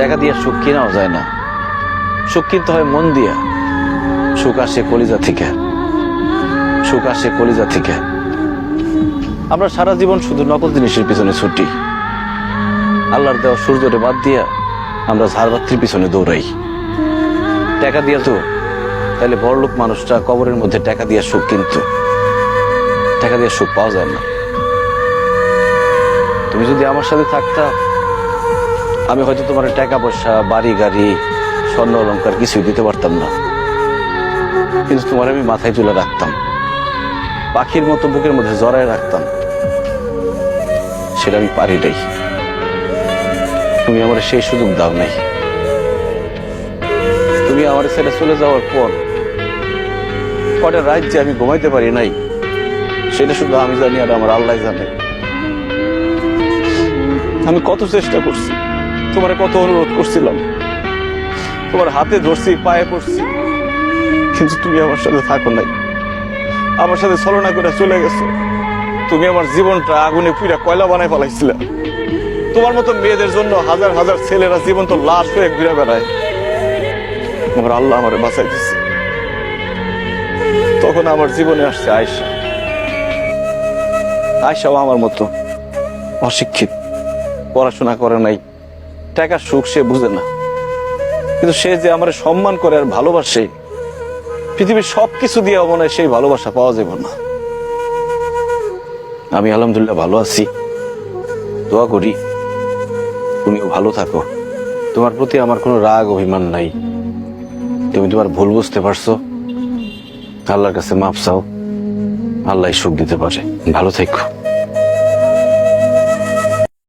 টাকা দিয়ে সুখ কেনাও যায় না, সুখ কিনতে হয় মন দিয়া। সুখ আসে কলিজা থেকে, সুখ আসে কলিজা থেকে। আমরা সারা জীবন শুধু নকল জিনিসের পিছনে ছুটি, আল্লাহর দেওয়া সূর্যরে বাদ দিয়া আমরা ঝাড়বাতির পিছনে দৌড়াই। টাকা দিয়া তো তাহলে বড়লোক মানুষটা কবরের মধ্যে টাকা দিয়ে সুখ কিনত, টাকা দিয়ে সুখ পাওয়া যায় না। তুমি যদি আমার সাথে থাকতা, আমি হয়তো তোমার টাকা পয়সা, বাড়ি গাড়ি, স্বর্ণ অলংকার কিছুই দিতে পারতাম না, কিন্তু তোমার আমি মাথায় তুলে রাখতাম, পাখির মতো বুকের মধ্যে জড়ায় রাখতাম। সেটা আমি পারি নাই, তুমি আমার সেই সুযোগ দাও নাই। তুমি আমার ছেড়ে চলে যাওয়ার পর কটা রাত যে আমি ঘুমাইতে পারি নাই, সেটা শুধু আমি জানি আর আমার আল্লাহ জানে। আমি কত চেষ্টা করছি, তোমার কত অনুরোধ করছিলাম, তোমার হাতে ধরছি, পায়ে পড়ছি, কিন্তু তুমি আমার সাথে থাকো নাই, আমার সাথে ছলনা করে চলে গেছো। তুমি আমার জীবনটা আগুনে পুরা কয়লা বানায় ফেলাইছিলে। তোমার মতো মেয়েদের জন্য হাজার হাজার ছেলেরা জীবন তো লাশ হয়ে ঘুরে বেড়ায়, আমার আল্লাহ আমারে বাঁচাই দিচ্ছে। তখন আমার জীবনে আসছে আয়েশা। আয়েশাও আমার মতো অশিক্ষিত, পড়াশোনা করে নাই, টাকার সুখ সে বুঝে না, কিন্তু সে যে আমার সম্মান করে আর ভালোবাসে, পৃথিবীর সবকিছু দিয়ে মনে হয় সেই ভালোবাসা পাওয়া যাবে না। আমি আলহামদুলিল্লাহ ভালো আছি, দোয়া করি তুমিও ভালো থাকো। তোমার প্রতি আমার কোনো রাগ অভিমান নাই, তুমি তোমার ভুল বুঝতে পারছো, আল্লাহর কাছে মাফ চাও, আল্লাহ সুখ দিতে পারে। ভালো থেকো।